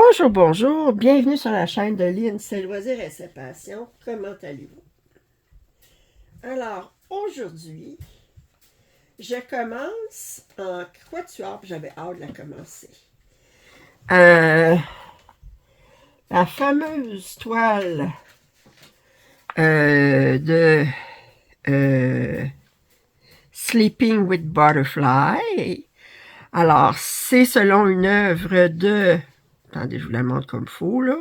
Bonjour, bonjour, bienvenue sur la chaîne de Lynn, ses loisirs et ses passions. Comment allez-vous? Alors, aujourd'hui, je commence en quatuor, puis j'avais hâte de la commencer. La fameuse toile de Sleeping with Butterfly. Alors, c'est selon une œuvre de... Attendez, je vous la montre comme il faut, là.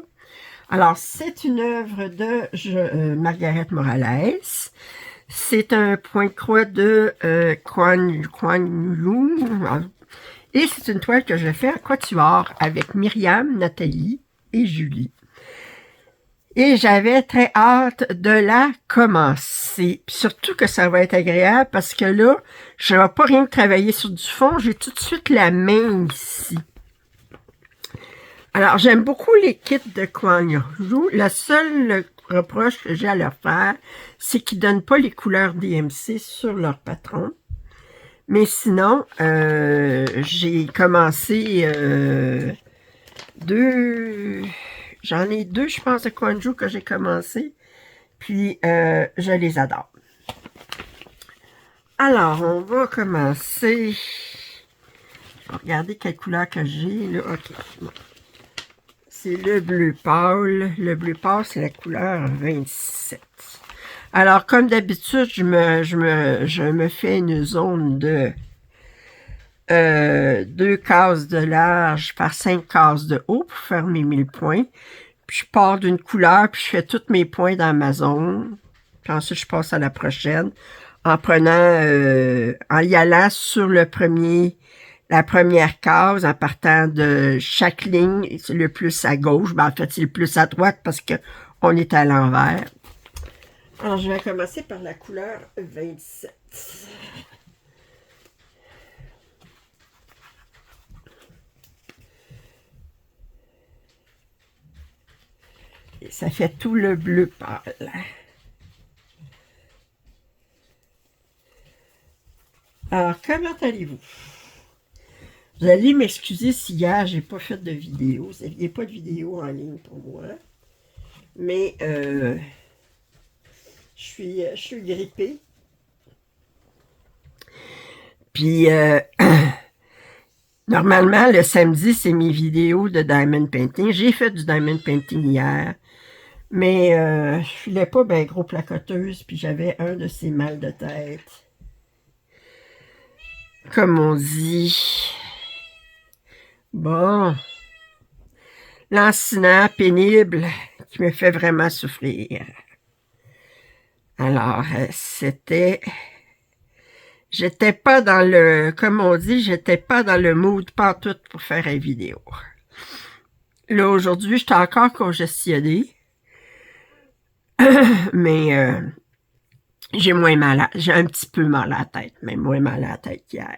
Alors, c'est une œuvre de Margaret Morales. C'est un point de croix de Kuan Yu. Et c'est une toile que je fais en quatuor avec Myriam, Nathalie et Julie. Et j'avais très hâte de la commencer. Puis surtout que ça va être agréable parce que là, je ne vais pas rien travailler sur du fond. J'ai tout de suite la main ici. Alors, j'aime beaucoup les kits de Kuan Yu. Le seul reproche que j'ai à leur faire, c'est qu'ils ne donnent pas les couleurs DMC sur leur patron. Mais sinon, j'ai commencé j'en ai deux, je pense, de Kuan Yu que j'ai commencé. Puis, je les adore. Alors, on va commencer. Je vais regarder quelle couleur que j'ai, là. OK. Bon. C'est le bleu pâle. Le bleu pâle, c'est la couleur 27. Alors, comme d'habitude, je me fais une zone de 2 cases de large par 5 cases de haut pour faire mes 1000 points. Puis je pars d'une couleur, puis je fais tous mes points dans ma zone. Puis ensuite, je passe à la prochaine en prenant, en y allant sur la première case, en partant de chaque ligne, c'est le plus à gauche. Ben, en fait, c'est le plus à droite parce que on est à l'envers. Alors, je vais commencer par la couleur 27. Et ça fait tout le bleu pâle. Alors, comment allez-vous? Vous allez m'excuser si hier, j'ai pas fait de vidéo. Il n'y a pas de vidéo en ligne pour moi. Mais, je suis grippée. Puis, normalement, le samedi, c'est mes vidéos de diamond painting. J'ai fait du diamond painting hier. Mais, je filais pas bien gros placoteuse. Puis, j'avais un de ces mal de tête. Comme on dit. Bon. Lancinant, pénible, qui me fait vraiment souffrir. Alors, j'étais pas dans le, comme on dit, j'étais pas dans le mood pantoute pour faire une vidéo. Là, aujourd'hui, j'étais encore congestionnée. Mais, j'ai un petit peu mal à la tête, mais moins mal à la tête qu'hier.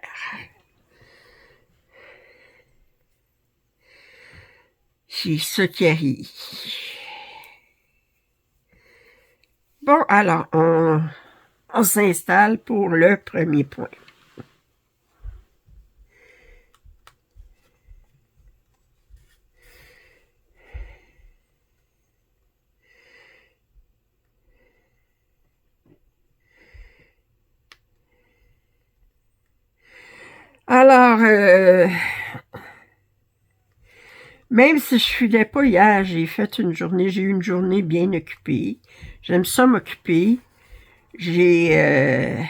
C'est ça qui arrive. Bon, alors, on s'installe pour le premier point. Alors, même si je filais pas hier, j'ai eu une journée bien occupée. J'aime ça m'occuper. J'ai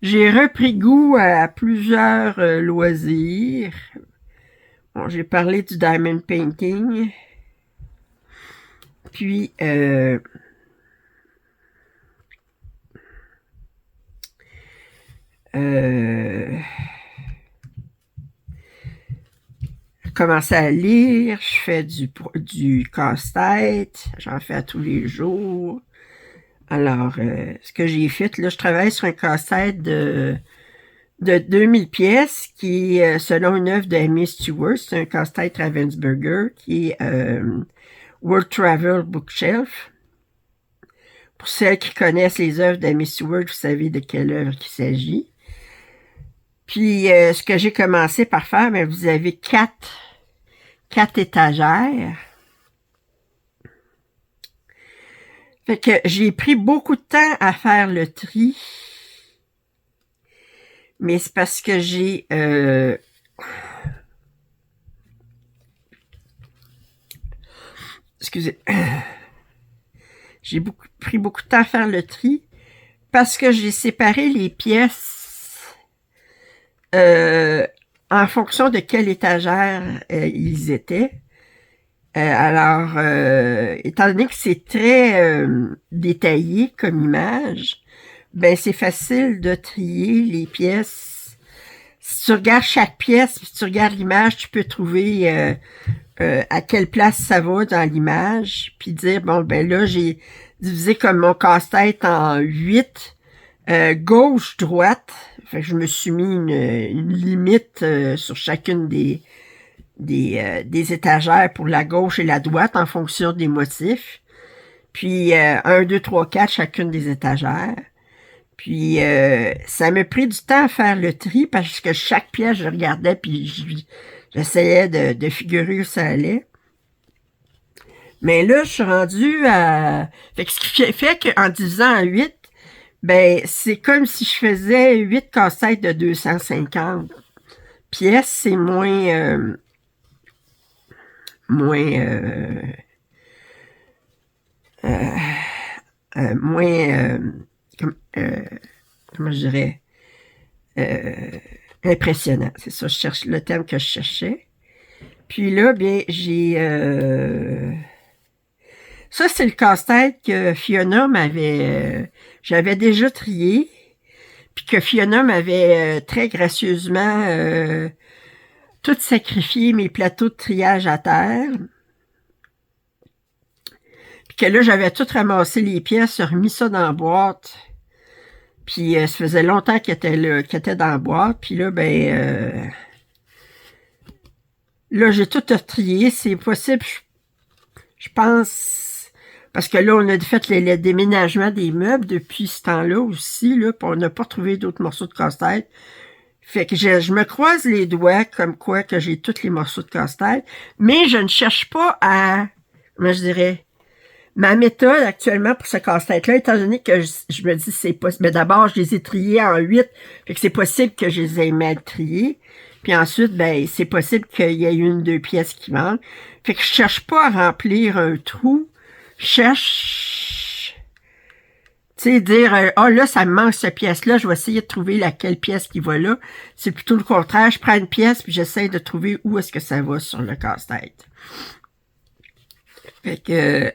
repris goût à plusieurs loisirs. Bon, j'ai parlé du diamond painting. Puis, je commençais à lire, je fais du casse-tête, j'en fais à tous les jours. Alors, ce que j'ai fait, là, je travaille sur un casse-tête de 2000 pièces qui est, selon une œuvre d'Amy Stewart, c'est un casse-tête Ravensburger qui est World Travel Bookshelf. Pour celles qui connaissent les œuvres d'Amy Stewart, vous savez de quelle œuvre il s'agit. Puis, ce que j'ai commencé par faire, ben, vous avez quatre étagères. Fait que j'ai pris beaucoup de temps à faire le tri. Mais c'est parce que j'ai... excusez. J'ai pris beaucoup de temps à faire le tri parce que j'ai séparé les pièces en fonction de quelle étagère ils étaient. Alors, étant donné que c'est très détaillé comme image, ben c'est facile de trier les pièces. Si tu regardes chaque pièce, si tu regardes l'image, tu peux trouver à quelle place ça va dans l'image, puis dire, bon, ben là, j'ai divisé comme mon casse-tête en 8, gauche, droite. Fait que je me suis mis une limite sur chacune des étagères pour la gauche et la droite en fonction des motifs. Puis 1, 2, 3, 4, chacune des étagères. Puis ça m'a pris du temps à faire le tri parce que chaque pièce, je regardais puis j'essayais de figurer où ça allait. Mais là, je suis rendue à... Fait que ce qui fait qu'en divisant en 8, ben c'est comme si je faisais 8 cassettes de 250 pièces. C'est moins... comment je dirais, impressionnant. C'est ça, je cherche le terme que je cherchais. Puis là, bien, j'ai... ça, c'est le casse-tête que Fiona m'avait... j'avais déjà trié, puis que Fiona m'avait très gracieusement tout sacrifié mes plateaux de triage à terre. Puis que là, j'avais tout ramassé les pièces, remis ça dans la boîte. Puis ça faisait longtemps qu'il était là, qu'il était dans la boîte. Puis là, ben... là, j'ai tout trié. C'est possible, je pense... Parce que là, on a fait le déménagement des meubles depuis ce temps-là aussi, là, puis on n'a pas trouvé d'autres morceaux de casse-tête. Fait que je me croise les doigts comme quoi que j'ai tous les morceaux de casse-tête, mais je ne cherche pas à... Comment je dirais... Ma méthode actuellement pour ce casse-tête-là, étant donné que je me dis c'est possible, mais d'abord je les ai triés en 8, fait que c'est possible que je les ai mal triés. Puis ensuite, ben c'est possible qu'il y ait 1, 2 pièces qui manquent. Fait que je cherche pas à remplir un trou. Je cherche, tu sais, dire ah là, ça me manque cette pièce-là, je vais essayer de trouver laquelle pièce qui va là. C'est plutôt le contraire, je prends une pièce puis j'essaie de trouver où est-ce que ça va sur le casse-tête. Fait que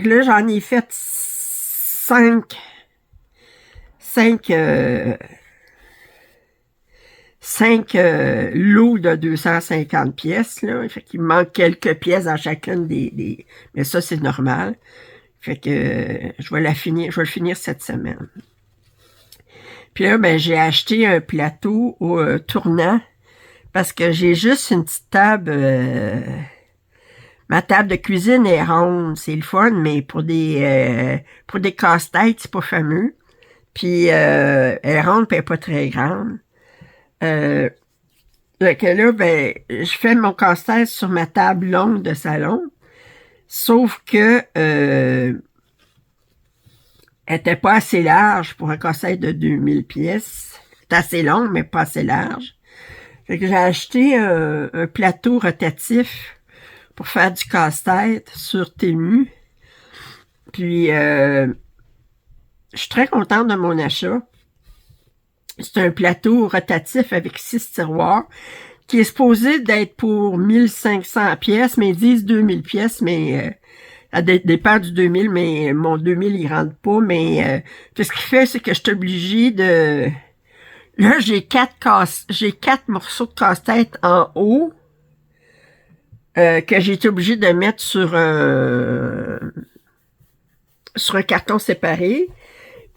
là, j'en ai fait 5 lots de 250 pièces, là. Fait qu'il me manque quelques pièces dans chacune des... Mais ça, c'est normal. Fait que je vais le finir cette semaine. Puis là, ben, j'ai acheté un plateau au tournant parce que j'ai juste une petite table... ma table de cuisine est ronde, c'est le fun, mais pour des casse-têtes, c'est pas fameux. Puis elle est ronde, puis elle est pas très grande. Que là, ben, je fais mon casse-tête sur ma table longue de salon. Sauf que elle était pas assez large pour un casse-tête de 2000 pièces. C'est assez long, mais pas assez large. Fait que j'ai acheté un plateau rotatif pour faire du casse-tête sur Temu. Puis, je suis très contente de mon achat. C'est un plateau rotatif avec 6 tiroirs qui est supposé d'être pour 1500 pièces, mais ils disent 2000 pièces, mais ça dépend du 2000, mais mon 2000, il rentre pas. Mais ce qui fait, c'est que je suis obligée de... Là, j'ai 4 morceaux de casse-tête en haut. Que j'ai été obligé de mettre sur un carton séparé.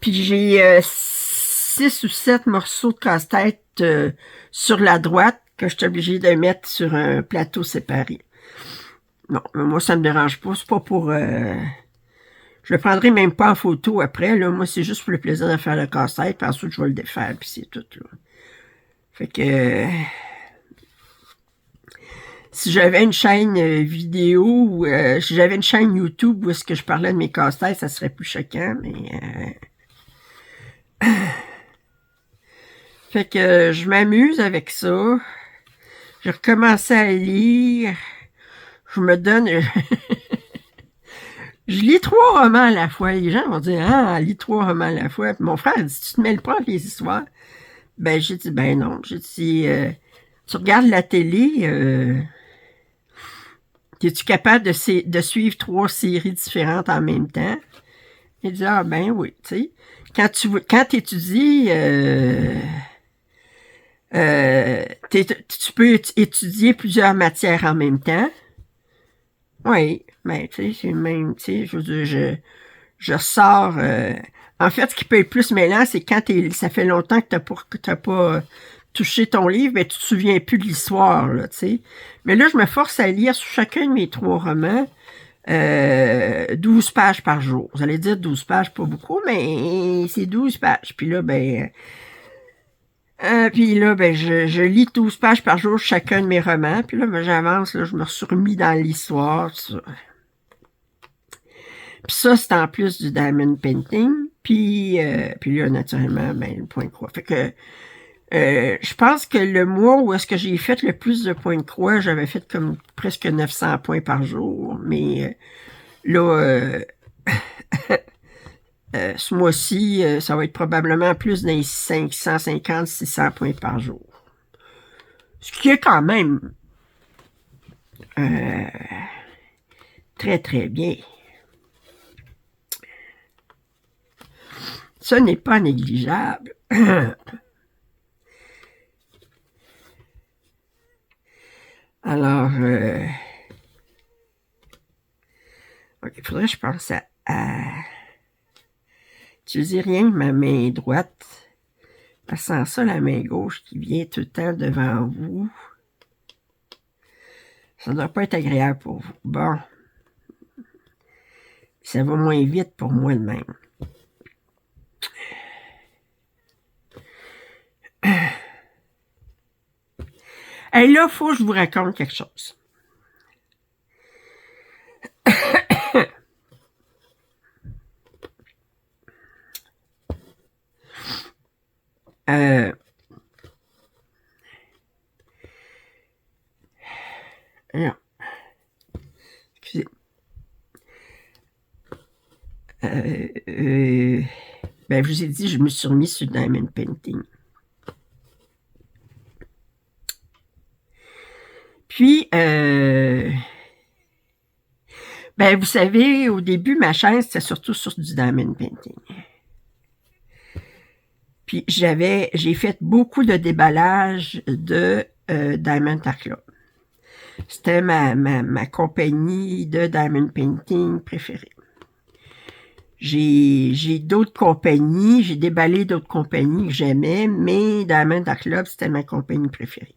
Puis j'ai 6 ou 7 morceaux de casse-tête sur la droite que je suis obligé de mettre sur un plateau séparé. Non, moi ça me dérange pas. C'est pas pour... je Je le prendrai même pas en photo après, là. Moi, c'est juste pour le plaisir de faire le casse-tête, puis ensuite, je vais le défaire, puis c'est tout, là. Fait que... si j'avais une chaîne vidéo, ou si j'avais une chaîne YouTube où est-ce que je parlais de mes casse-têtes, ça serait plus choquant, mais... Fait que je m'amuse avec ça. J'ai recommencé à lire. Je me donne... je lis 3 romans à la fois. Les gens vont dire, ah, lis 3 romans à la fois. Puis mon frère dit, tu te mêles pas avec les histoires? Ben, j'ai dit, ben non. J'ai dit, tu regardes la télé, es-tu capable de suivre 3 séries différentes en même temps? Il dit, ah ben oui, tu sais. Quand tu étudies, tu peux étudier plusieurs matières en même temps. Oui, mais tu sais, c'est même, tu sais, je veux dire, je ressors... en fait, ce qui peut être plus mêlant, c'est quand ça fait longtemps que t'as pas touché ton livre, mais tu te souviens plus de l'histoire, là, tu sais. Mais là, je me force à lire sur chacun de mes 3 romans 12 pages par jour. Vous allez dire 12 pages, pas beaucoup, mais c'est 12 pages. Puis là, ben... je lis 12 pages par jour chacun de mes romans. Puis là, ben, j'avance, là, je me suis remis dans l'histoire, tout ça. Puis ça, c'est en plus du diamond painting. Puis là, naturellement, ben, le point de croix. Fait que je pense que le mois où est-ce que j'ai fait le plus de points de croix, j'avais fait comme presque 900 points par jour. Mais là, ce mois-ci, ça va être probablement plus dans les 550, 600 points par jour. Ce qui est quand même très, très bien. Ce n'est pas négligeable. Alors, ok, il faudrait que je pense à utiliser rien que ma main droite. Parce que sans ça, la main gauche qui vient tout le temps devant vous, ça ne doit pas être agréable pour vous. Bon, ça va moins vite pour moi de même. Et là, il faut que je vous raconte quelque chose. Non. Excusez. Ben, je vous ai dit, je me suis remis sur le diamond painting. Puis, ben, vous savez, au début, ma chaîne, c'était surtout sur du diamond painting. Puis, j'ai fait beaucoup de déballage de Diamond Art Club. C'était ma compagnie de diamond painting préférée. J'ai d'autres compagnies, j'ai déballé d'autres compagnies que j'aimais, mais Diamond Art Club, c'était ma compagnie préférée.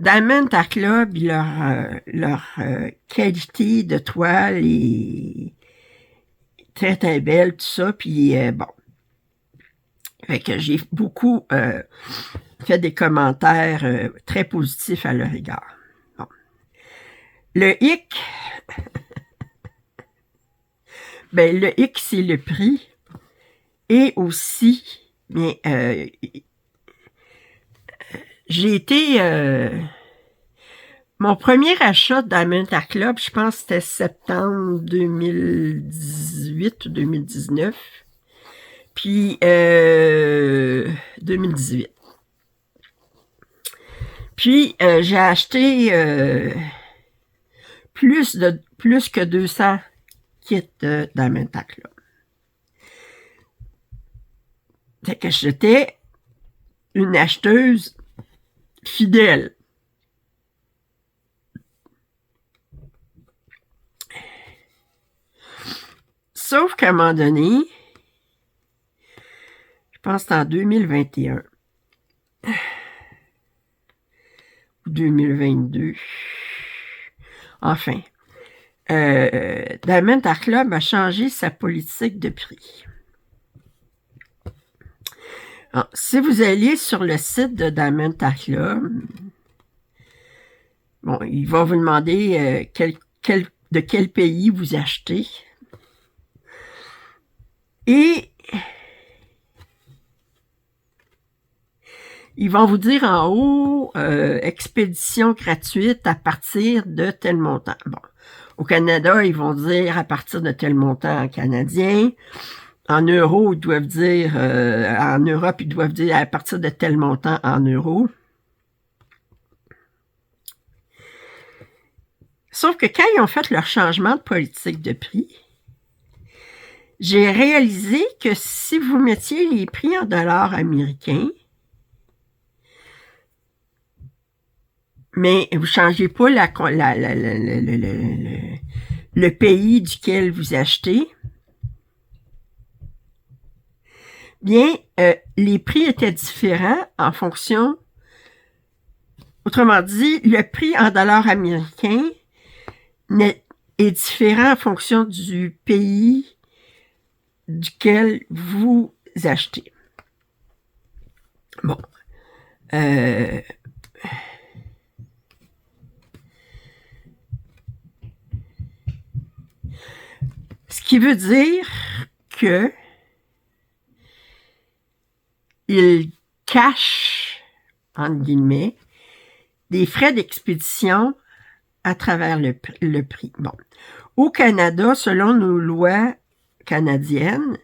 Diamond Art Club, leur qualité de toile est très très belle, tout ça, puis bon. Fait que j'ai beaucoup fait des commentaires très positifs à leur égard. Bon. Le hic, ben le hic, c'est le prix, et aussi, bien, j'ai été... mon premier achat de Diamond Art Club, je pense que c'était septembre 2018 ou 2019. Puis 2018. Puis j'ai acheté plus que 200 kits de Diamond Art Club. Fait que j'étais une acheteuse fidèle. Sauf qu'à un moment donné, je pense que c'est en 2021 ou 2022, enfin, Diamond Art Club a changé sa politique de prix. Alors, si vous allez sur le site de Diamond Art Club, bon, il va vous demander de quel pays vous achetez. Et ils vont vous dire en haut, expédition gratuite à partir de tel montant. Bon, au Canada, ils vont dire à partir de tel montant canadien. En euros, ils doivent dire, en Europe, ils doivent dire à partir de tel montant en euros. Sauf que quand ils ont fait leur changement de politique de prix, j'ai réalisé que si vous mettiez les prix en dollars américains, mais vous ne changez pas le pays duquel vous achetez, bien, les prix étaient différents en fonction, autrement dit, le prix en dollars américains est différent en fonction du pays duquel vous achetez. Bon. Ce qui veut dire que il cache, entre guillemets, des frais d'expédition à travers le prix. Bon. Au Canada, selon nos lois canadiennes,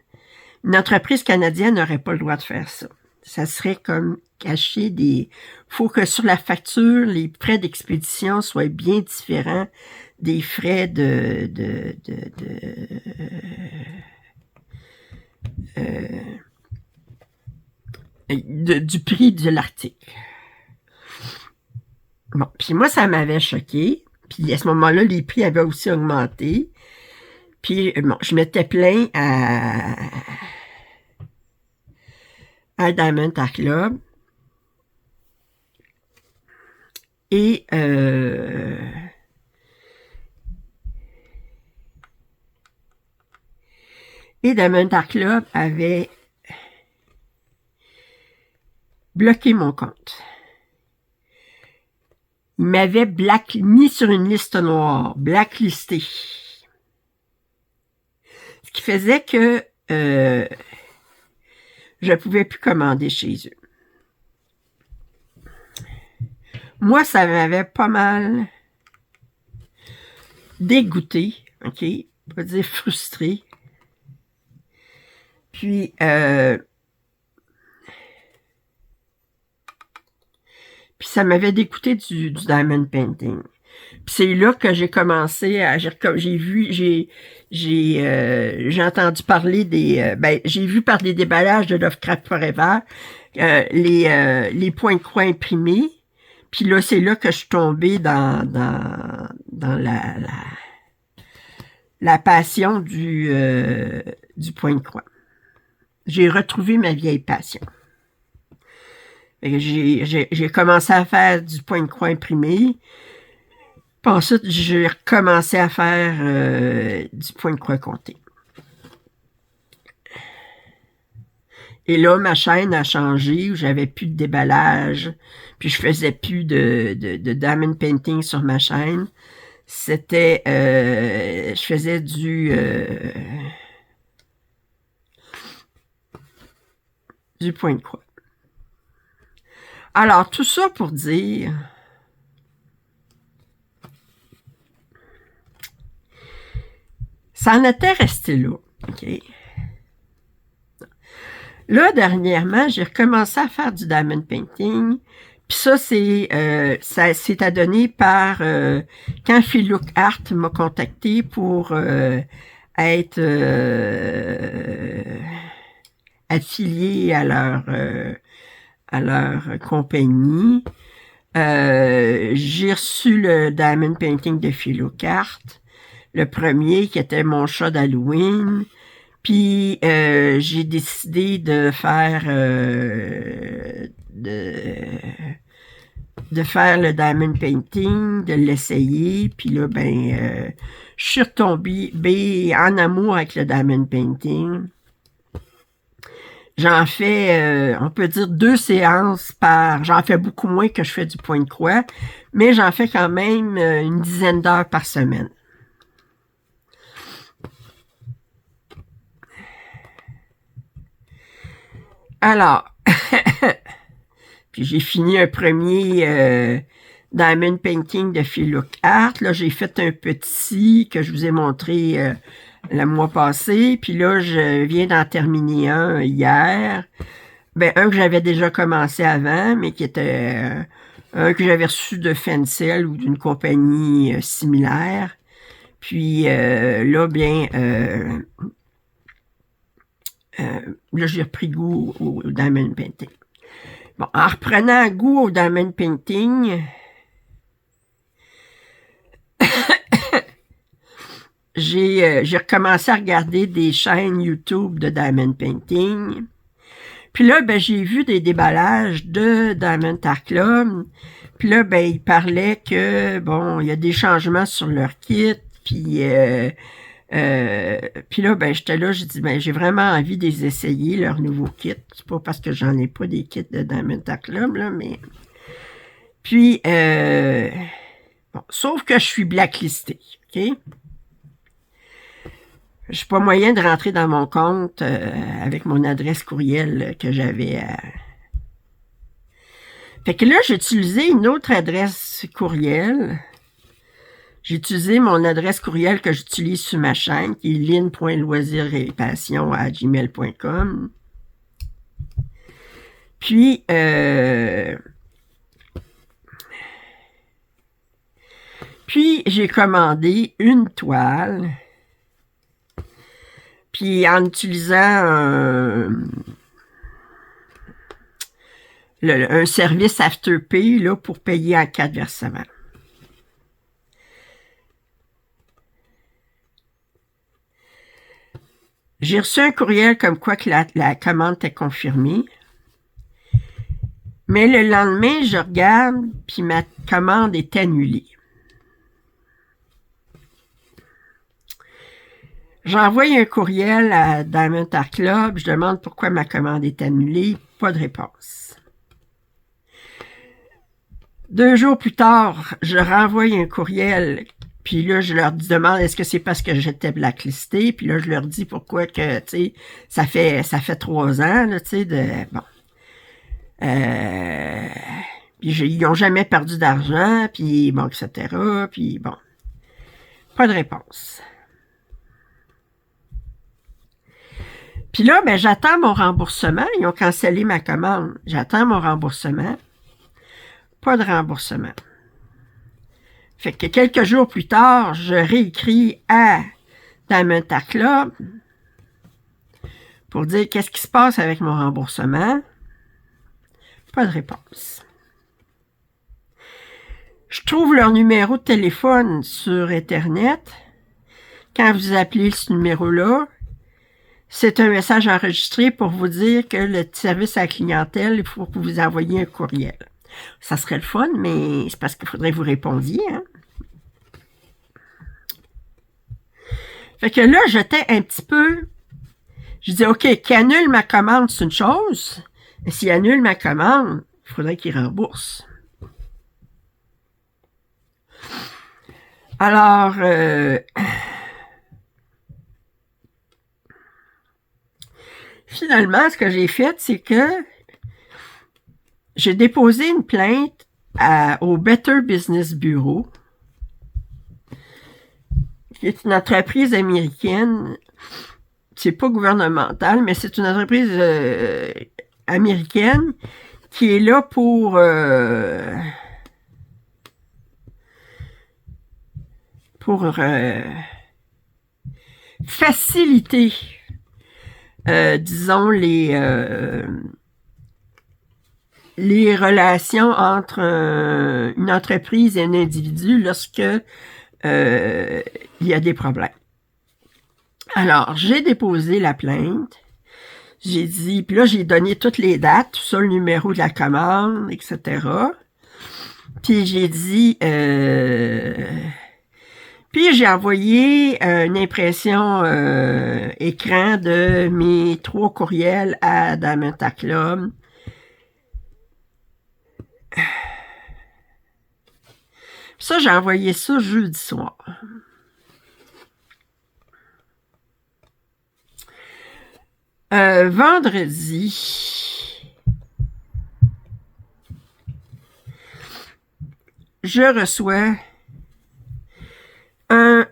une entreprise canadienne n'aurait pas le droit de faire ça. Ça serait comme cacher des... faut que sur la facture, les frais d'expédition soient bien différents des frais du prix de l'article. Bon, puis moi, ça m'avait choqué. Puis à ce moment-là, les prix avaient aussi augmenté. Puis bon, je m'étais plaint à Diamond Art Club. Et Diamond Art Club avait bloqué mon compte. Il m'avait mis sur une liste noire, blacklisté. Ce qui faisait que je ne pouvais plus commander chez eux. Moi, ça m'avait pas mal dégoûté, ok, on va dire frustré. Puis, ça m'avait dégoûté du diamond painting. Puis c'est là que j'ai commencé à... J'ai entendu parler des... j'ai vu par des déballages de Lovecraft Forever les points de croix imprimés. Puis là, c'est là que je suis tombée dans la passion du point de croix. J'ai retrouvé ma vieille passion. J'ai commencé à faire du point de croix imprimé. Puis ensuite, j'ai recommencé à faire du point de croix compté. Et là, ma chaîne a changé, où j'avais plus de déballage, puis je faisais plus de diamond painting sur ma chaîne. C'était, je faisais du point de croix. Alors, tout ça pour dire... Ça en était resté là, ok? Là, dernièrement, j'ai recommencé à faire du diamond painting. Puis ça, c'est adonné par... quand Philook Art m'a contacté pour être affilié à leur compagnie. J'ai reçu le diamond painting de Philook Art. Le premier qui était mon chat d'Halloween. Puis j'ai décidé de faire de faire le diamond painting, de l'essayer, puis là, ben, je suis retombée en amour avec le diamond painting. J'en fais, on peut dire 2 séances par... J'en fais beaucoup moins que je fais du point de croix, mais j'en fais quand même une dizaine d'heures par semaine. Alors, puis j'ai fini un premier diamond painting de Phil Look Art. Là, j'ai fait un petit que je vous ai montré le mois passé. Puis là, je viens d'en terminer un hier. Ben, un que j'avais déjà commencé avant, mais qui était un que j'avais reçu de Fencel ou d'une compagnie similaire. Puis là, bien, là, j'ai repris goût au diamond painting. Bon, en reprenant goût au diamond painting, j'ai recommencé à regarder des chaînes YouTube de diamond painting. Puis là, ben, j'ai vu des déballages de Diamond Art Club. Puis là, ben, ils parlaient que, bon, il y a des changements sur leur kit. Puis là, ben, j'étais là, j'ai dit, ben, j'ai vraiment envie de les essayer, leur nouveau kit. C'est pas parce que j'en ai pas des kits de Diamond Art Club, là, mais... Puis, bon, sauf que je suis blacklistée, OK? Je n'ai pas moyen de rentrer dans mon compte avec mon adresse courriel que j'avais. Fait que là, j'ai utilisé une autre adresse courriel. J'ai utilisé mon adresse courriel que j'utilise sur ma chaîne, qui est lynn.loisiretpassion@gmail.com. Puis, j'ai commandé une toile. Puis en utilisant un service Afterpay là, pour payer en 4 versements. J'ai reçu un courriel comme quoi que la commande était confirmée. Mais le lendemain, je regarde, puis ma commande est annulée. J'envoie un courriel à Diamond Art Club, je demande pourquoi ma commande est annulée, pas de réponse. 2 jours plus tard, je renvoie un courriel, puis là, je leur demande est-ce que c'est parce que j'étais blacklistée, puis là, je leur dis pourquoi que, tu sais, ça fait 3 ans, là, tu sais, de, bon. Puis ils n'ont jamais perdu d'argent, puis bon, etc., puis bon. Pas de réponse. Puis là, ben, j'attends mon remboursement. Ils ont cancellé ma commande. J'attends mon remboursement. Pas de remboursement. Fait que quelques jours plus tard, je réécris à Diamond Art Club pour dire qu'est-ce qui se passe avec mon remboursement. Pas de réponse. Je trouve leur numéro de téléphone sur Internet. Quand vous appelez ce numéro-là, c'est un message enregistré pour vous dire que le service à la clientèle, il faut que vous envoyiez un courriel. Ça serait le fun, mais c'est parce qu'il faudrait que vous répondiez. Hein? Fait que là, j'étais un petit peu... Je dis, OK, qu'il annule ma commande, c'est une chose. Mais s'il annule ma commande, il faudrait qu'il rembourse. Alors... Finalement, ce que j'ai fait, c'est que j'ai déposé une plainte au Better Business Bureau, qui est une entreprise américaine. C'est pas gouvernemental, mais c'est une entreprise américaine qui est là pour faciliter disons, les relations entre une entreprise et un individu lorsque il y a des problèmes. Alors, j'ai déposé la plainte. J'ai dit, puis là, j'ai donné toutes les dates, tout ça, le numéro de la commande, etc. Puis j'ai dit... Puis j'ai envoyé une impression écran de mes 3 courriels à Damenta Club. Ça, j'ai envoyé ça jeudi soir. Vendredi, je reçois un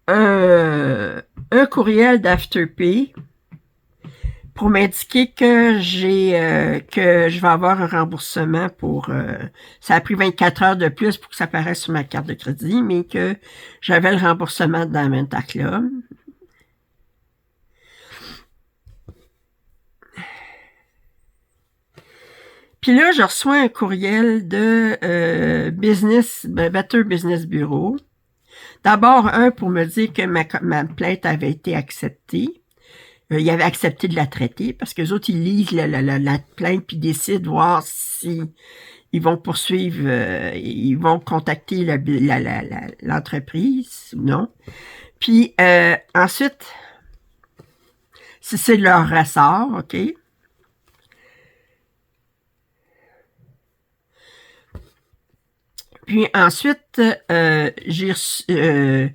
un courriel d'Afterpay pour m'indiquer que que je vais avoir un remboursement pour ça a pris 24 heures de plus pour que ça apparaisse sur ma carte de crédit, mais que j'avais le remboursement dans Menta Club. Puis là, je reçois un courriel de Better Business Bureau. D'abord, pour me dire que ma plainte avait été acceptée. Ils avaient accepté de la traiter parce que les autres, ils lisent la plainte puis décident voir si ils vont poursuivre, ils vont contacter l'entreprise ou non. Puis ensuite, si c'est leur ressort, OK? Puis ensuite, je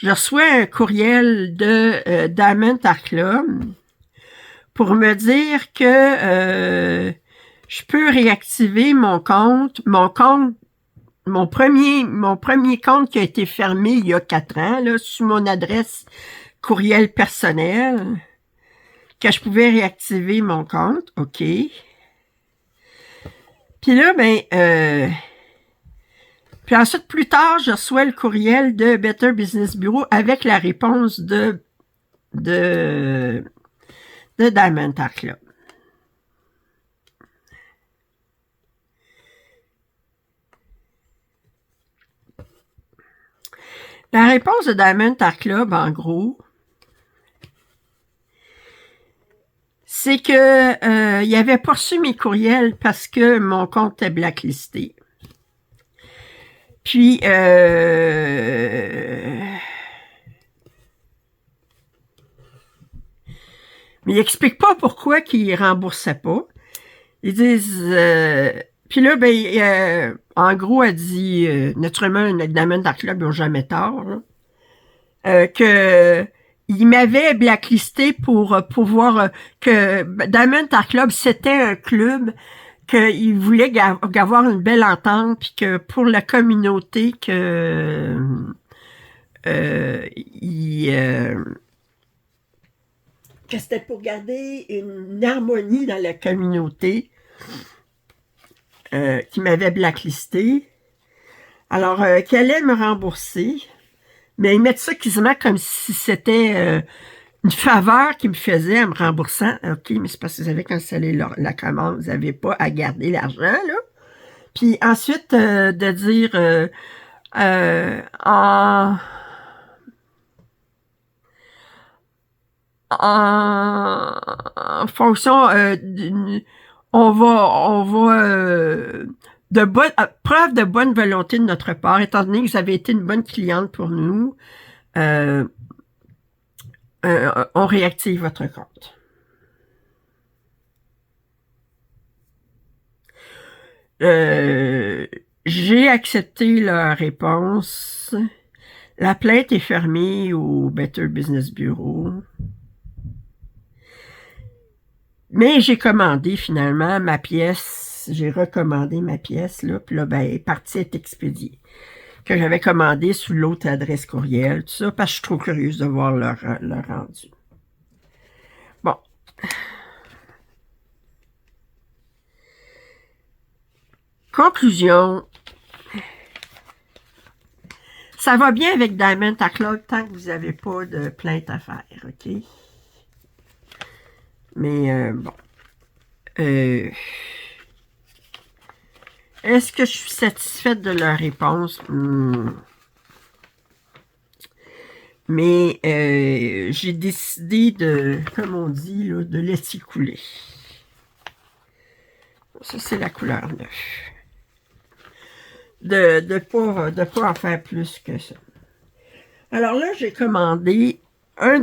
reçois un courriel de Diamond Art Club pour me dire que je peux réactiver mon compte. Mon premier compte qui a été fermé il y a 4 ans, là, sous mon adresse courriel personnel, que je pouvais réactiver mon compte. OK. Puis là, puis ensuite, plus tard, je reçois le courriel de Better Business Bureau avec la réponse de Diamond Art Club. La réponse de Diamond Art Club, en gros, c'est que il avait pas reçu mes courriels parce que mon compte était blacklisté. Puis, mais ils expliquent pas pourquoi qu'ils remboursaient pas. Ils disent, puis là, en gros, elle dit, naturellement, Diamond Art Club, ils n'ont jamais tort, que il m'avait blacklisté pour pouvoir que Diamond Art Club, c'était un club qu'il voulait avoir une belle entente, puis que pour la communauté, que c'était pour garder une harmonie dans la communauté, qui m'avait blacklisté. Alors, qu'elle allait me rembourser, mais ils mettent ça quasiment comme si c'était une faveur qu'ils me faisaient en me remboursant. OK, mais c'est parce que vous avez cancellé la commande, vous n'avez pas à garder l'argent, là. Puis ensuite, de dire en fonction on va preuve de bonne volonté de notre part, étant donné que vous avez été une bonne cliente pour nous, on réactive votre compte. J'ai accepté leur réponse. La plainte est fermée au Better Business Bureau. Mais j'ai commandé finalement ma pièce. J'ai recommandé ma pièce, là. Puis là, partie est expédiée. Que j'avais commandé sous l'autre adresse courriel, tout ça, parce que je suis trop curieuse de voir leur rendu. Bon. Conclusion. Ça va bien avec Diamond Art Club tant que vous n'avez pas de plainte à faire, OK? Mais bon. Est-ce que je suis satisfaite de leur réponse? Mais j'ai décidé de, comme on dit, là, de laisser couler. Ça, c'est la couleur 9. De pas en faire plus que ça. Alors là, j'ai commandé un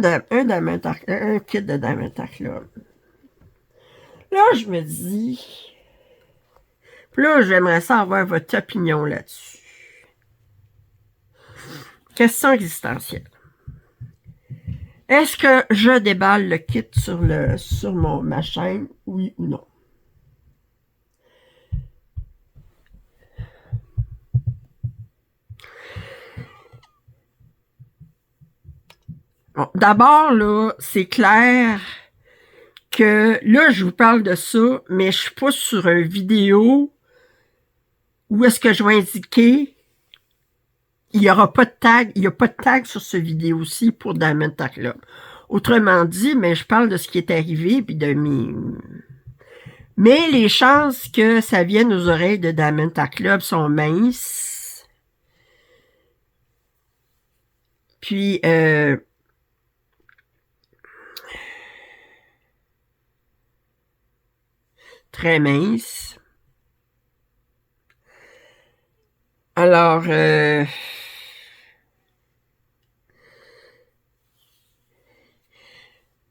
kit de Damanta Club. Là, je me dis... Puis là, j'aimerais savoir votre opinion là-dessus. Question existentielle. Est-ce que je déballe le kit sur ma chaîne, oui ou non? Bon, d'abord, là, c'est clair que là, je vous parle de ça, mais je suis pas sur une vidéo où est-ce que je vais indiquer il n'y aura pas de tag, il n'y a pas de tag sur ce vidéo-ci pour Damanta Club. Autrement dit, mais je parle de ce qui est arrivé, puis de mes... Mais les chances que ça vienne aux oreilles de Damanta Club sont minces. Puis, très minces. Alors,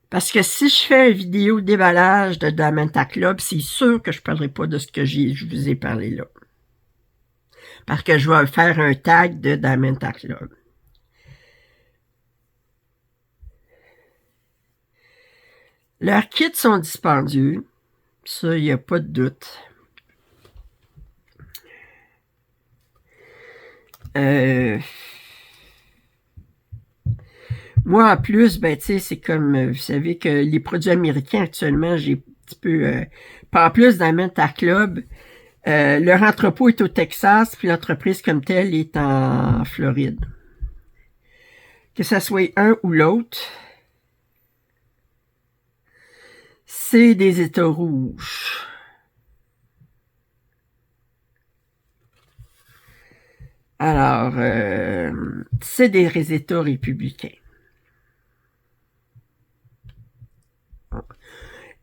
parce que si je fais une vidéo de déballage de Damanta Club, c'est sûr que je ne parlerai pas de ce que je vous ai parlé là. Parce que je vais faire un tag de Damanta Club. Leurs kits sont dispendieux. Ça, il n'y a pas de doute. Moi, en plus, ben, tu sais, c'est comme, vous savez que les produits américains, actuellement, j'ai un petit peu... pas en plus Damanta Club, leur entrepôt est au Texas, puis l'entreprise comme telle est en Floride. Que ça soit un ou l'autre, c'est des États rouges. Alors, c'est des États républicains.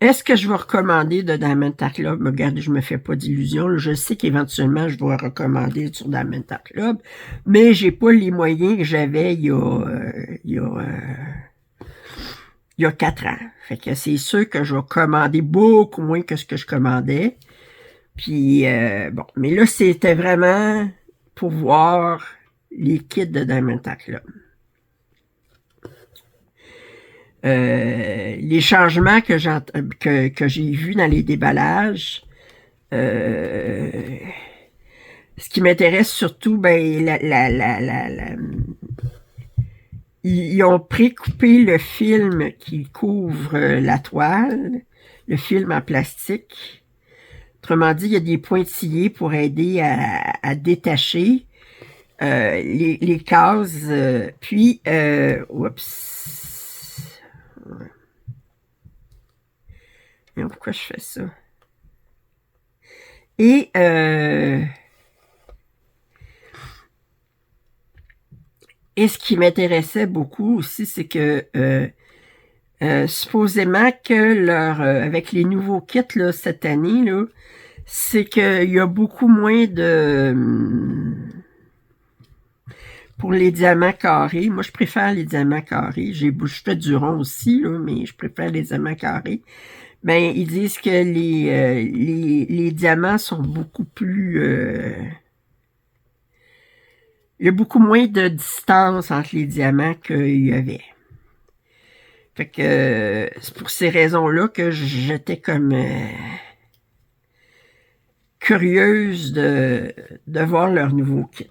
Est-ce que je vais recommander de Damanta Club? Regardez, je me fais pas d'illusions. Je sais qu'éventuellement, je dois recommander sur Damanta Club, mais j'ai pas les moyens que j'avais il y a 4 ans. Fait que c'est sûr que je vais commander beaucoup moins que ce que je commandais. Puis, bon, mais là, c'était vraiment pour voir les kits de Damanta Club. Les changements que j'ai vus dans les déballages, ce qui m'intéresse surtout, ben, ils ont précoupé le film qui couvre la toile, le film en plastique. Autrement dit, il y a des pointillés pour aider à détacher les cases. Puis, oups. Pourquoi je fais ça? Et ce qui m'intéressait beaucoup aussi, c'est que supposément que avec les nouveaux kits là, cette année, là, c'est qu'il y a beaucoup moins de... pour les diamants carrés. Moi, je préfère les diamants carrés. Je fais du rond aussi, là, mais je préfère les diamants carrés. Ben, ils disent que les diamants sont beaucoup plus... il y a beaucoup moins de distance entre les diamants qu'il y avait. Fait que c'est pour ces raisons-là que j'étais comme curieuse de voir leur nouveau kit.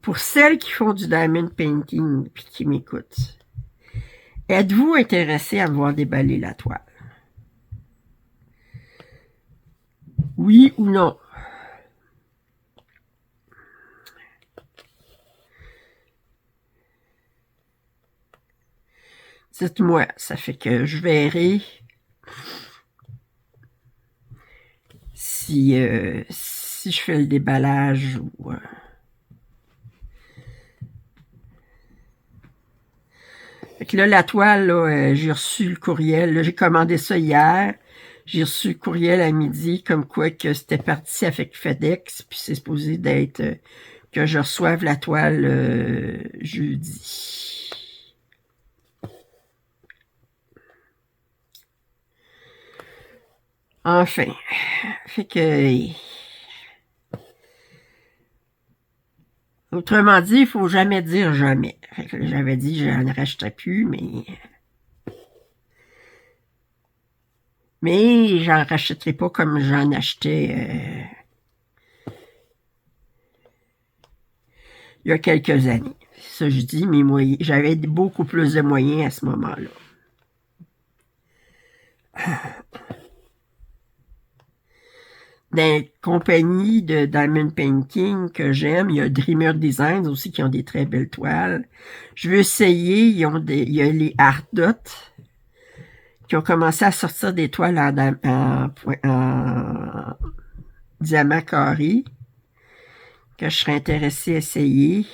Pour celles qui font du diamond painting et qui m'écoutent, êtes-vous intéressé à voir déballer la toile? Oui ou non? Dites-moi, ça fait que je verrai si je fais le déballage ou... Fait que là, la toile, là, j'ai reçu le courriel. Là, j'ai commandé ça hier. J'ai reçu le courriel à midi, comme quoi que c'était parti avec FedEx, puis c'est supposé d'être que je reçoive la toile jeudi. Enfin, fait que... Autrement dit, il faut jamais dire jamais. Fait que j'avais dit que je n'en racheterais plus, mais j'en rachèterai pas comme j'en achetais il y a quelques années. Ça, je dis, mes moyens. J'avais beaucoup plus de moyens à ce moment-là. Dans les compagnies de Diamond Painting que j'aime, il y a Dreamer Designs aussi qui ont des très belles toiles. Je veux essayer, il y a les Ardot qui ont commencé à sortir des toiles en diamant carré que je serais intéressé à essayer.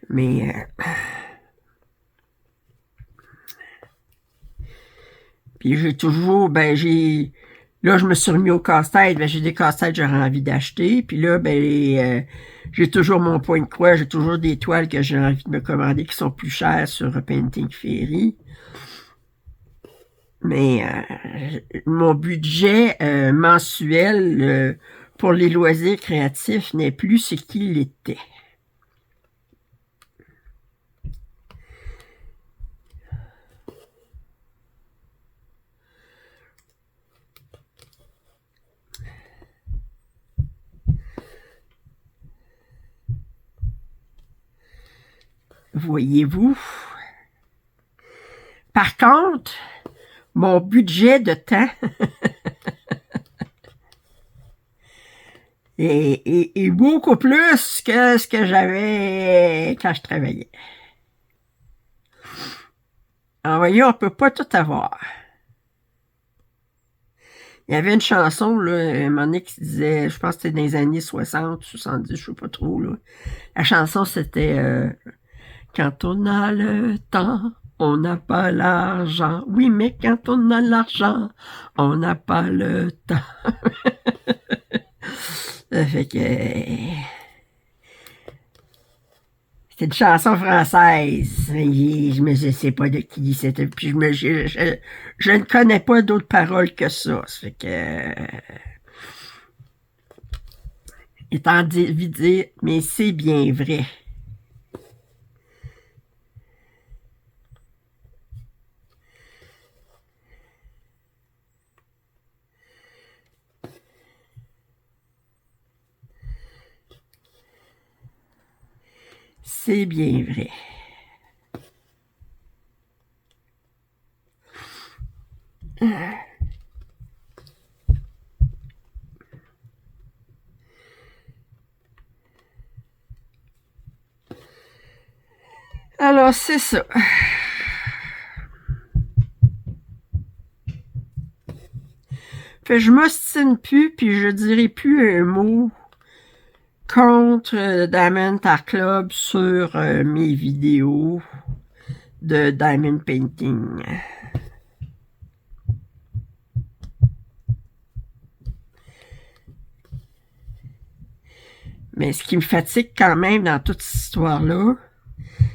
Mais puis j'ai toujours, là, je me suis remis au casse-tête, j'ai des casse-têtes que j'aurais envie d'acheter, puis là, j'ai toujours mon point de croix, j'ai toujours des toiles que j'ai envie de me commander qui sont plus chères sur Painting Ferry. Mais mon budget mensuel pour les loisirs créatifs n'est plus ce qu'il était. Voyez-vous? Par contre, mon budget de temps est beaucoup plus que ce que j'avais quand je travaillais. En voyant, on peut pas tout avoir. Il y avait une chanson, là, un moment donné, qui disait, je pense que c'était dans les années 60, 70, je sais pas trop, là. La chanson, c'était quand on a le temps, on n'a pas l'argent. Oui, mais quand on a l'argent, on n'a pas le temps. Ça fait que... C'est une chanson française. Je sais pas de qui c'était. Puis je ne connais pas d'autres paroles que ça. Ça fait que... étant dit, mais c'est bien vrai. C'est bien vrai. Alors, c'est ça. Fait que je m'ostine plus, puis je dirai plus un mot contre Diamond Art Club sur mes vidéos de Diamond Painting. Mais ce qui me fatigue quand même dans toute cette histoire-là,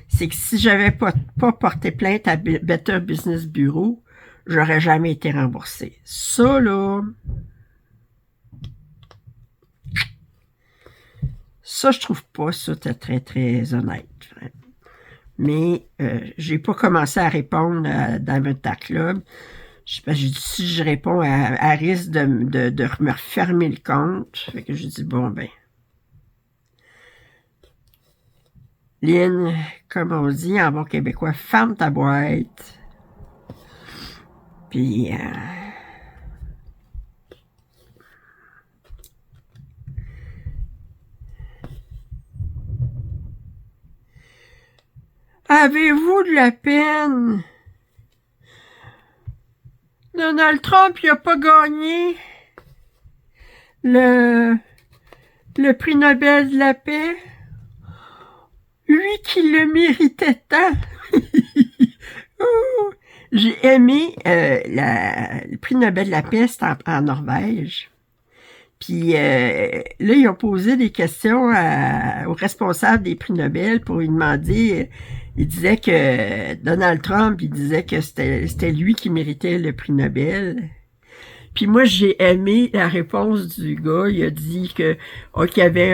c'est que si j'avais pas porté plainte à Better Business Bureau, j'aurais jamais été remboursé. Ça, là... Ça, je trouve pas ça très, très honnête. Mais j'ai pas commencé à répondre dans mon Art Club. J'ai dit, si je réponds, à risque de me refermer le compte. Fait que j'ai dit, bon, ben... Lynn, comme on dit en bon québécois, ferme ta boîte. Puis... avez-vous de la peine? Donald Trump, il a pas gagné le prix Nobel de la paix. Lui qui le méritait tant. Oh, j'ai aimé le prix Nobel de la paix en Norvège. Puis là, ils ont posé des questions aux responsables des prix Nobel pour lui demander. Il disait que Donald Trump, il disait que c'était lui qui méritait le prix Nobel. Puis moi, j'ai aimé la réponse du gars. Il a dit que qu'il y avait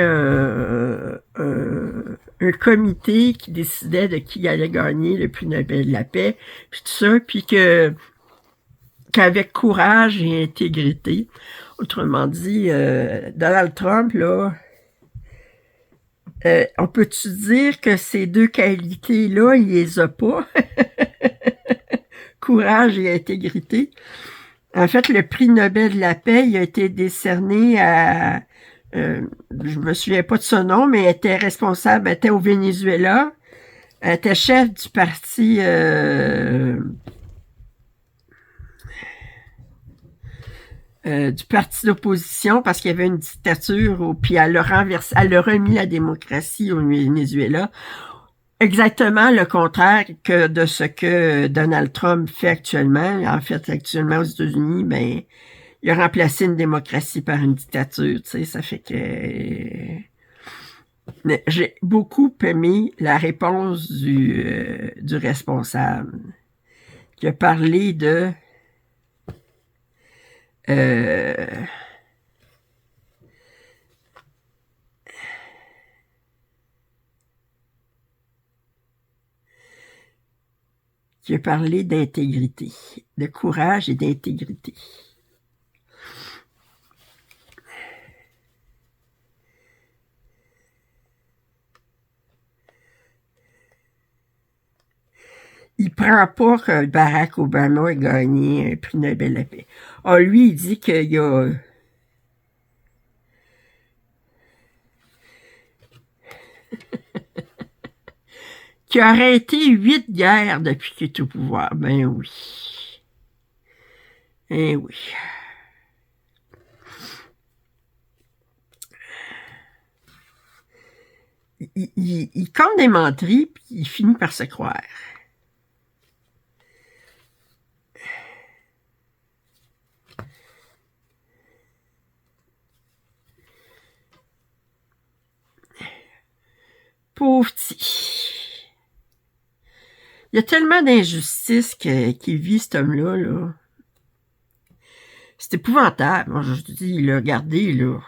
un comité qui décidait de qui allait gagner le prix Nobel de la paix, puis tout ça, puis qu'avec courage et intégrité. Autrement dit, Donald Trump, là, on peut-tu dire que ces deux qualités-là, il les a pas? Courage et intégrité. En fait, le prix Nobel de la paix, il a été décerné à... je me souviens pas de son nom, mais elle était responsable, elle était au Venezuela. Elle était chef du parti... du parti d'opposition parce qu'il y avait une dictature, puis elle a remis la démocratie au Venezuela. Exactement le contraire que de ce que Donald Trump fait actuellement. En fait, actuellement aux États-Unis, ben, il a remplacé une démocratie par une dictature, tu sais, ça fait que... Mais j'ai beaucoup aimé la réponse du responsable qui a parlé de... qui a parlé d'intégrité, de courage et d'intégrité. Il prend pas que Barack Obama ait gagné un prix Nobel de la paix. Ah, lui, il dit qu'il y a... qu'il a arrêté 8 guerres depuis qu'il est au pouvoir. Ben oui. Eh oui. Il compte des menteries, puis il finit par se croire. Pauvre petit. Il y a tellement d'injustices qu'il vit, cet homme-là, là. C'est épouvantable. Moi, je te dis, là, regardez, là.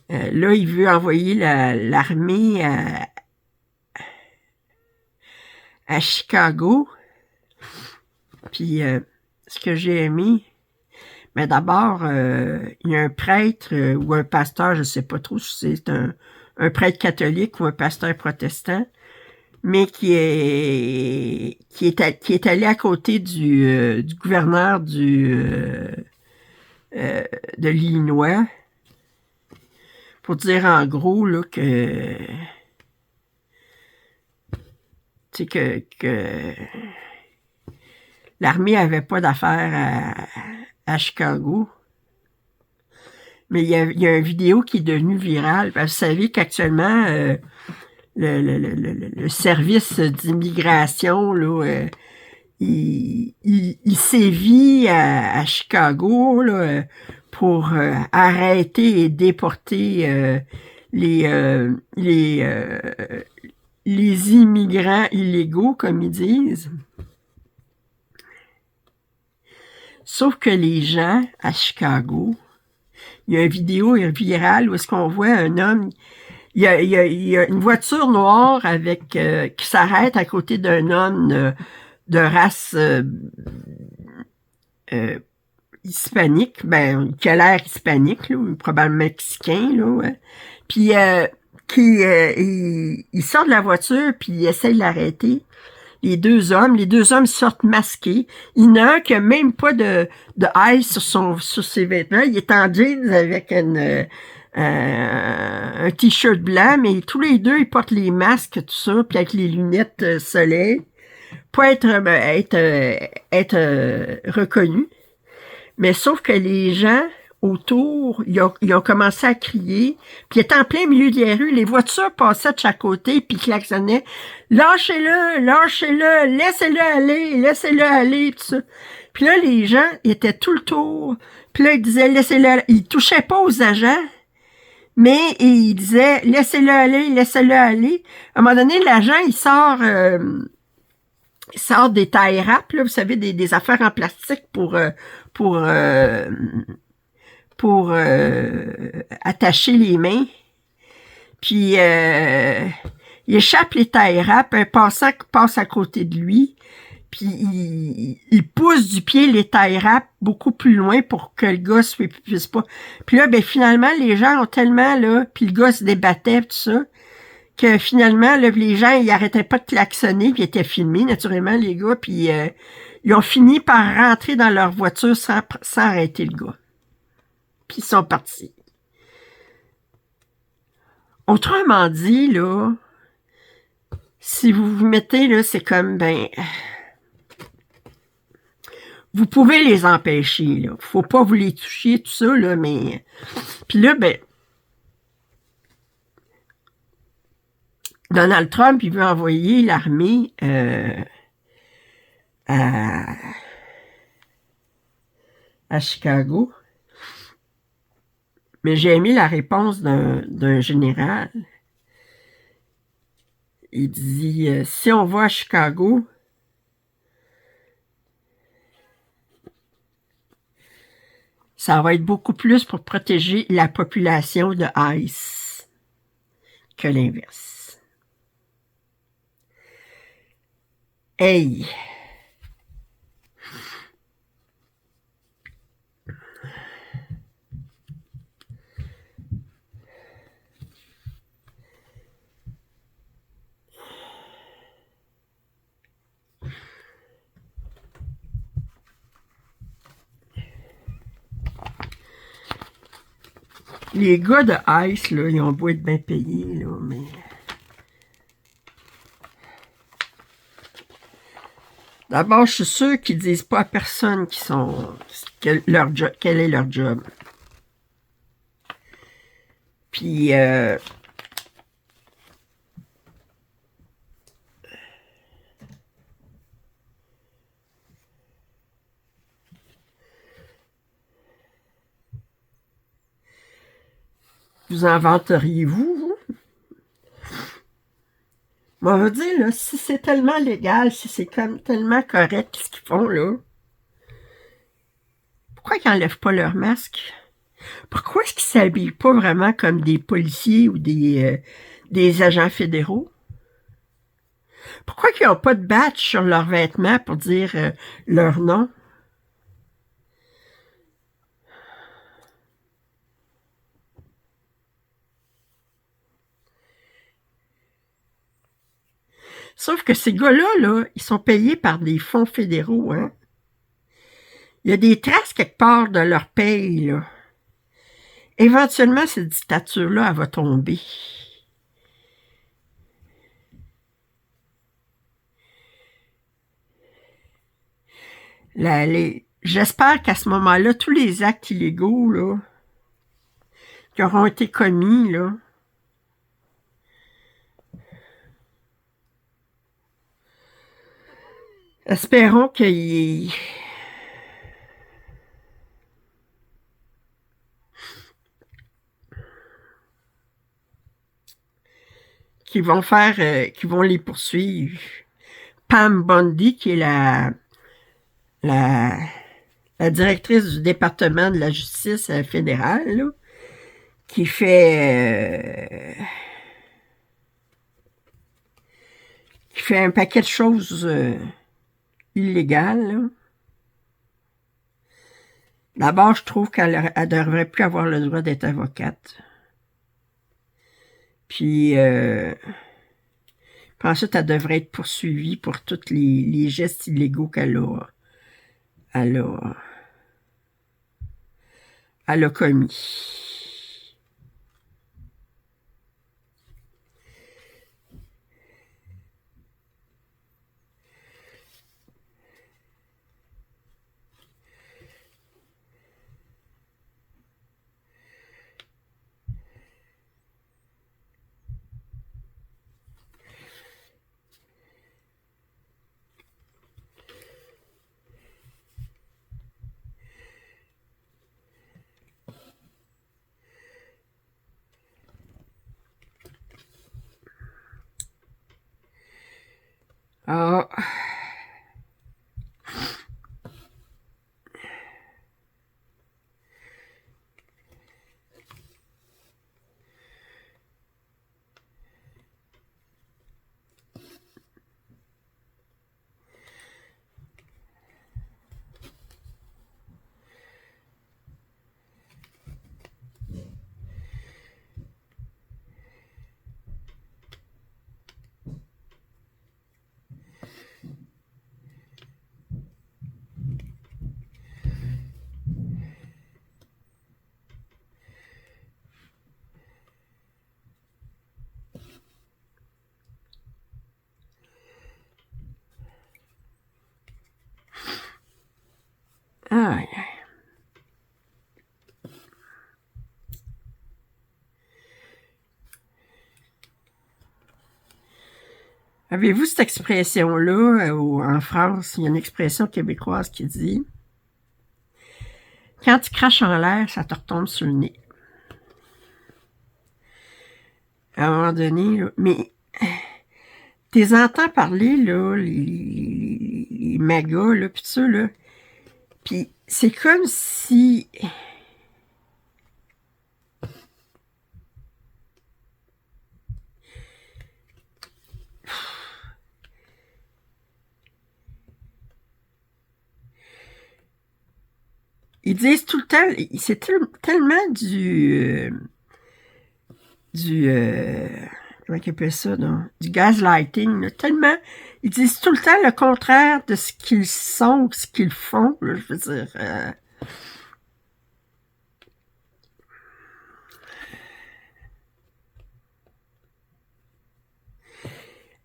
Là, il veut envoyer l'armée à Chicago. Puis, ce que j'ai aimé, mais d'abord, il y a un prêtre ou un pasteur, je sais pas trop si c'est un prêtre catholique ou un pasteur protestant, mais qui est allé à côté du gouverneur de l'Illinois pour dire en gros là que tu sais que l'armée avait pas d'affaires à Chicago. Mais il y a une vidéo qui est devenue virale. Parce que vous savez qu'actuellement, le service d'immigration, là, il sévit à Chicago là, pour arrêter et déporter les immigrants illégaux, comme ils disent. Sauf que les gens à Chicago, il y a une vidéo virale où est-ce qu'on voit un homme, il y a une voiture noire avec qui s'arrête à côté d'un homme de race hispanique, ben qui a l'air hispanique, là, probablement mexicain, là, ouais. Puis il sort de la voiture puis il essaie de l'arrêter. Les deux hommes sortent masqués. Il n'y en a un qui n'a même pas de ice sur ses vêtements. Il est en jeans avec un t-shirt blanc, mais tous les deux, ils portent les masques, tout ça, puis avec les lunettes soleil, pas être reconnue. Mais sauf que les gens autour, ils ont commencé à crier, puis ils étaient en plein milieu des rues, les voitures passaient de chaque côté, puis klaxonnaient. Lâchez-le, lâchez-le, laissez-le aller, tout ça. Puis là, les gens, ils étaient tout le tour. Puis là, ils disaient, laissez-le aller. Ils touchaient pas aux agents, mais ils disaient, laissez-le aller, laissez-le aller. À un moment donné, l'agent, il sort des tailles rap, là, vous savez, des affaires en plastique pour, euh, pour attacher les mains. Puis, il échappe les tailles rap, un passant passe à côté de lui, puis il pousse du pied les tailles rap beaucoup plus loin pour que le gars ne puisse pas. Puis là, ben finalement, les gens ont tellement, là, puis le gars se débattait, tout ça, que finalement, là, les gens, ils arrêtaient pas de klaxonner, puis ils étaient filmés, naturellement, les gars, puis ils ont fini par rentrer dans leur voiture sans arrêter le gars. Puis ils sont partis. Autrement dit, là, si vous vous mettez, là, c'est comme, ben, vous pouvez les empêcher, là. Faut pas vous les toucher, tout ça, là, mais... Puis là, ben, Donald Trump, il veut envoyer l'armée à Chicago. Mais j'ai aimé la réponse d'un général. Il dit, si on va à Chicago, ça va être beaucoup plus pour protéger la population de ICE que l'inverse. Hey! Les gars de ICE, là, ils ont beau être bien payés, là, mais... D'abord, je suis sûr qu'ils disent pas à personne quel est leur job. Puis, vous inventeriez-vous, vous? Moi, on va dire, là, si c'est tellement légal, si c'est comme tellement correct ce qu'ils font, là, pourquoi ils n'enlèvent pas leur masque? Pourquoi est-ce qu'ils s'habillent pas vraiment comme des policiers ou des agents fédéraux? Pourquoi ils n'ont pas de badge sur leurs vêtements pour dire leur nom? Sauf que ces gars-là, là, ils sont payés par des fonds fédéraux, hein? Il y a des traces quelque part de leur paye, là. Éventuellement, cette dictature-là, elle va tomber. J'espère qu'à ce moment-là, tous les actes illégaux, là, qui auront été commis, là, espérons qu'ils qu'ils vont les poursuivre. Pam Bondi, qui est la directrice du département de la justice fédérale, là, qui fait un paquet de choses illégales, là. D'abord, je trouve qu'elle ne devrait plus avoir le droit d'être avocate. Puis ensuite, elle devrait être poursuivie pour tous les gestes illégaux elle a commis. Ah, aïe. Avez-vous cette expression-là, en France, il y a une expression québécoise qui dit « Quand tu craches en l'air, ça te retombe sur le nez. » À un moment donné, là, mais t'es entends parler, là, les magas, là, pis ça, là, pis c'est comme si... Ils disent tout le temps, c'est tellement comment ils appellent ça, non? Du gaslighting, là, tellement, ils disent tout le temps le contraire de ce qu'ils sont ou ce qu'ils font, là, je veux dire,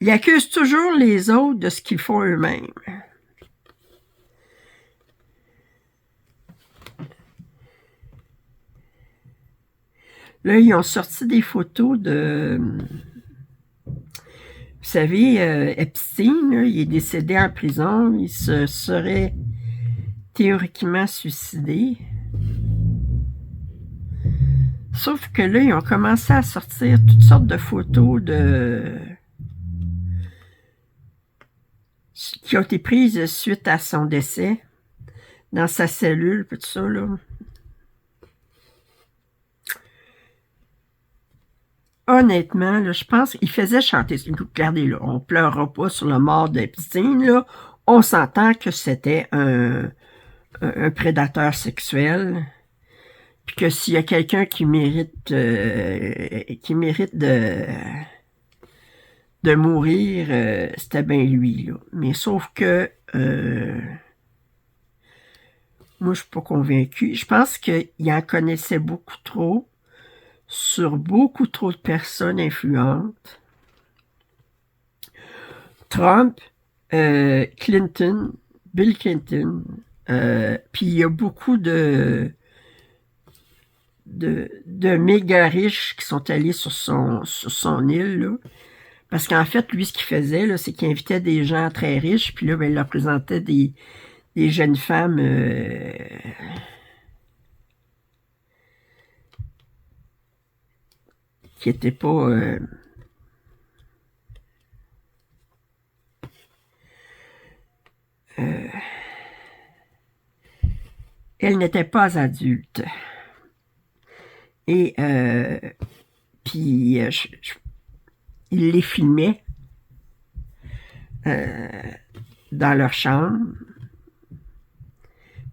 ils accusent toujours les autres de ce qu'ils font eux-mêmes. Là, ils ont sorti des photos de... Vous savez, Epstein, là, il est décédé en prison. Il se serait théoriquement suicidé. Sauf que là, ils ont commencé à sortir toutes sortes de photos qui ont été prises suite à son décès dans sa cellule, tout ça, là. Honnêtement, là, je pense qu'il faisait chanter. Regardez, là, on pleurera pas sur la mort d'Epstein, là. On s'entend que c'était un prédateur sexuel. Puis que s'il y a quelqu'un qui mérite de mourir, c'était bien lui, là. Mais sauf que moi, je suis pas convaincue. Je pense qu'il en connaissait beaucoup trop sur beaucoup trop de personnes influentes. Trump, Clinton, Bill Clinton, puis il y a beaucoup de méga riches qui sont allés sur son île, là. Parce qu'en fait, lui, ce qu'il faisait, là, c'est qu'il invitait des gens très riches, puis là, ben, il leur présentait des jeunes femmes qui n'étaient pas... elles n'étaient pas adultes. Et puis, il les filmait dans leur chambre.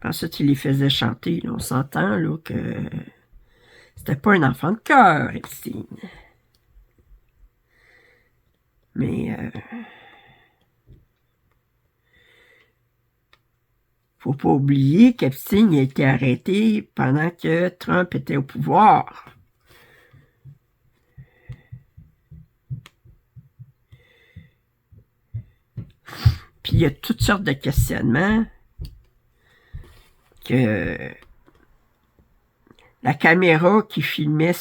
Ensuite, il les faisait chanter. Là, on s'entend là, que c'était pas un enfant de cœur, Epstein. Mais faut pas oublier qu'Epstein a été arrêté pendant que Trump était au pouvoir. Puis il y a toutes sortes de questionnements que la caméra qui filmait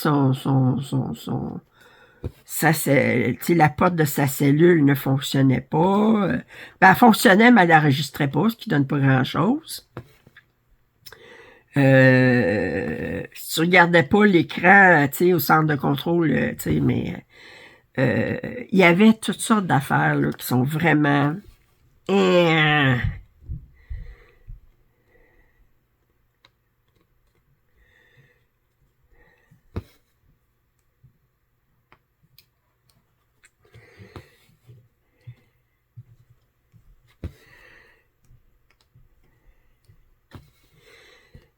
la porte de sa cellule ne fonctionnait pas. Ben, elle fonctionnait, mais elle n'enregistrait pas, ce qui donne pas grand-chose. Si tu regardais pas l'écran, au centre de contrôle, mais il y avait toutes sortes d'affaires là, qui sont vraiment...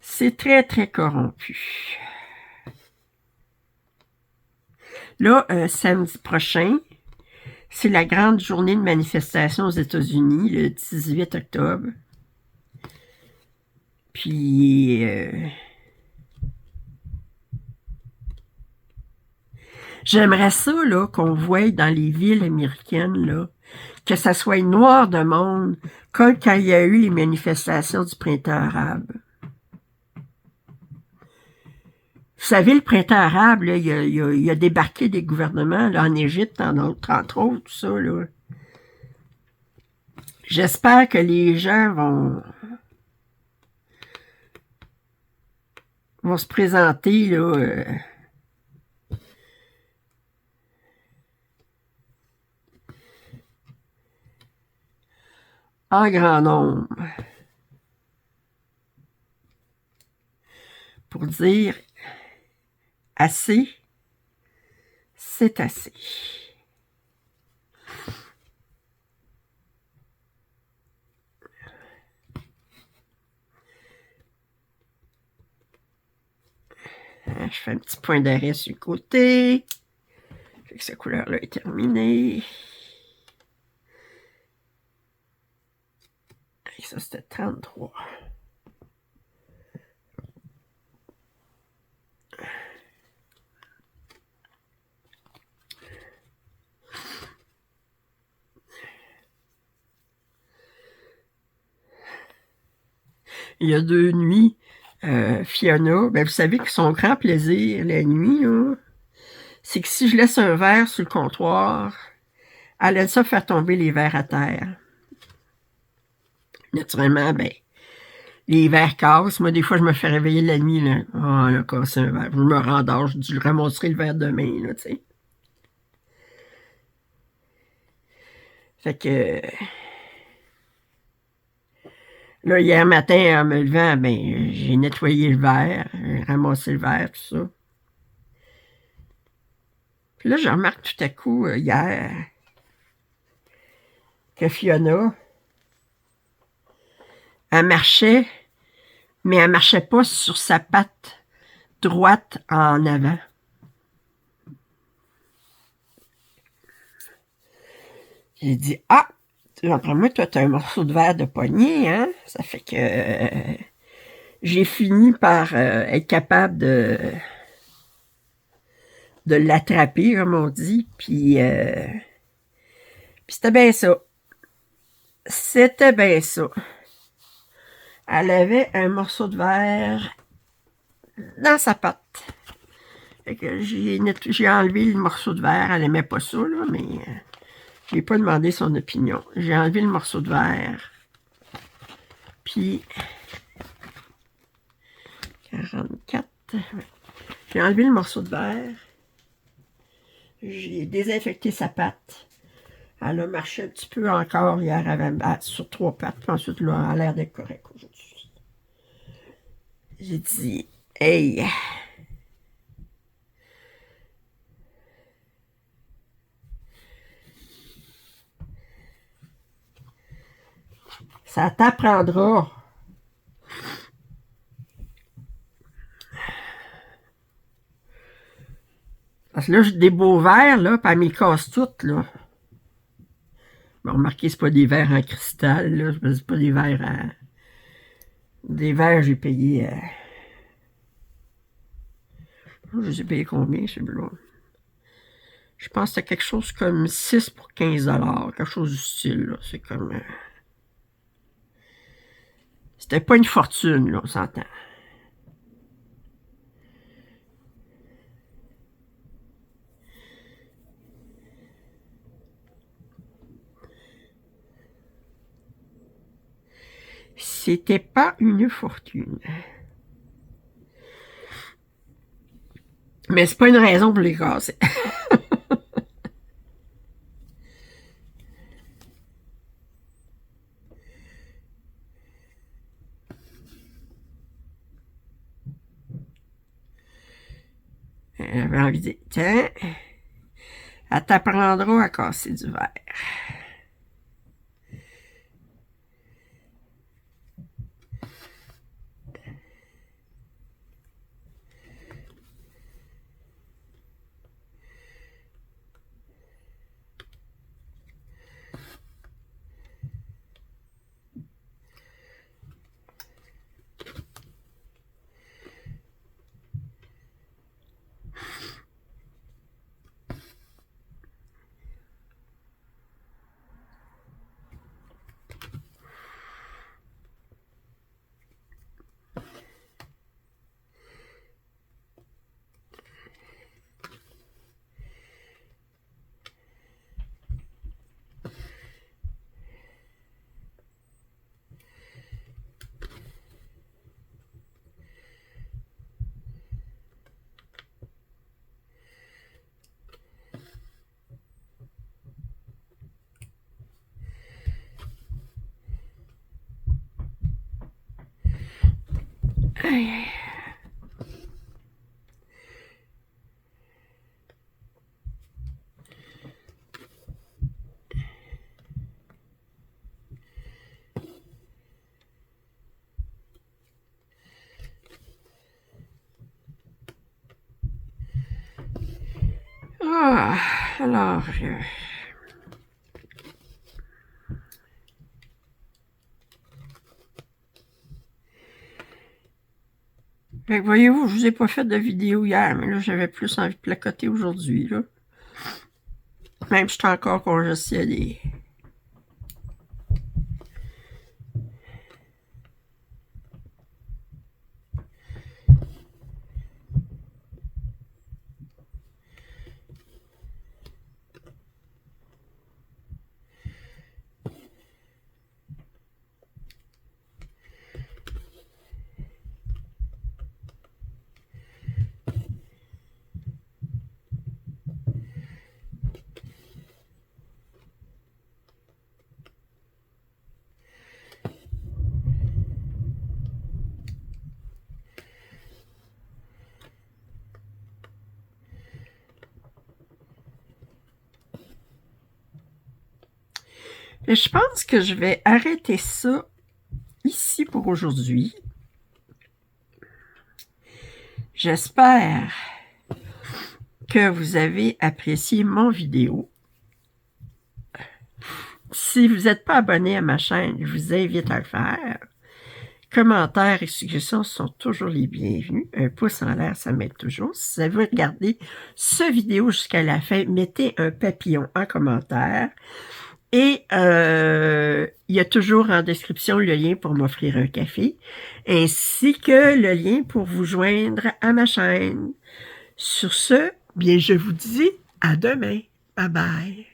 C'est très, très corrompu. Là, samedi prochain, c'est la grande journée de manifestation aux États-Unis, le 18 octobre. Puis, j'aimerais ça, là, qu'on voie dans les villes américaines, là, que ça soit noir de monde, comme quand il y a eu les manifestations du printemps arabe. Vous savez, le printemps arabe, là, il a débarqué des gouvernements là, en Égypte, entre autres, tout ça. Là. J'espère que les gens vont se présenter là, en grand nombre pour dire assez, c'est assez. Je fais un petit point d'arrêt sur le côté. Fait que cette couleur-là est terminée. Et ça, c'était 33. Il y a 2 nuits, Fiona, ben vous savez que son grand plaisir la nuit, c'est que si je laisse un verre sur le comptoir, elle aime ça faire tomber les verres à terre. Naturellement, ben, les verres cassent. Moi, des fois, je me fais réveiller la nuit, là. Oh, elle a cassé un verre. Je me rendors, je dis, je ramasserai le verre demain, là, tu sais. Fait que... Là, hier matin, en me levant, ben, j'ai nettoyé le verre, j'ai ramassé le verre, tout ça. Puis là, je remarque tout à coup, hier, que Fiona, elle marchait, mais elle marchait pas sur sa patte droite en avant. J'ai dit, ah, après moi, toi, t'as un morceau de verre de poignée, hein? Ça fait que j'ai fini par être capable de l'attraper, comme on dit, puis c'était bien ça. C'était bien ça. Elle avait un morceau de verre dans sa patte. Fait que j'ai enlevé le morceau de verre. Elle aimait pas ça, là, mais je n'ai pas demandé son opinion. J'ai enlevé le morceau de verre. Puis 44. J'ai enlevé le morceau de verre. J'ai désinfecté sa patte. Elle a marché un petit peu encore hier sur 3 pattes. Puis ensuite, là, elle a l'air d'être correcte aujourd'hui. J'ai dit, hey! Ça t'apprendra. Parce que là, j'ai des beaux verres, là, puis elle m'y casse toutes, là. Bon, remarquez, c'est pas des verres en cristal, là. C'est pas des verres à... Des verres, j'ai payé... Je les ai payés combien, celui-là? Je pense que c'était quelque chose comme 6 pour 15 $. Quelque chose du style, là. C'est comme... C'était pas une fortune, là, on s'entend. C'était pas une fortune. Mais c'est pas une raison pour les casser. j'avais envie de dire, tiens, elle t'apprendra à casser du verre. Aïe, aïe. Ah, alors, fait que voyez-vous, je vous ai pas fait de vidéo hier, mais là, j'avais plus envie de placoter aujourd'hui, là. Même si je suis encore congestionné. Et je pense que je vais arrêter ça ici pour aujourd'hui. J'espère que vous avez apprécié mon vidéo. Si vous n'êtes pas abonné à ma chaîne, je vous invite à le faire. Commentaires et suggestions sont toujours les bienvenus. Un pouce en l'air, ça m'aide toujours. Si vous avez regardé ce vidéo jusqu'à la fin, mettez un papillon en commentaire. Et il y a toujours en description le lien pour m'offrir un café, ainsi que le lien pour vous joindre à ma chaîne. Sur ce, bien, je vous dis à demain. Bye bye.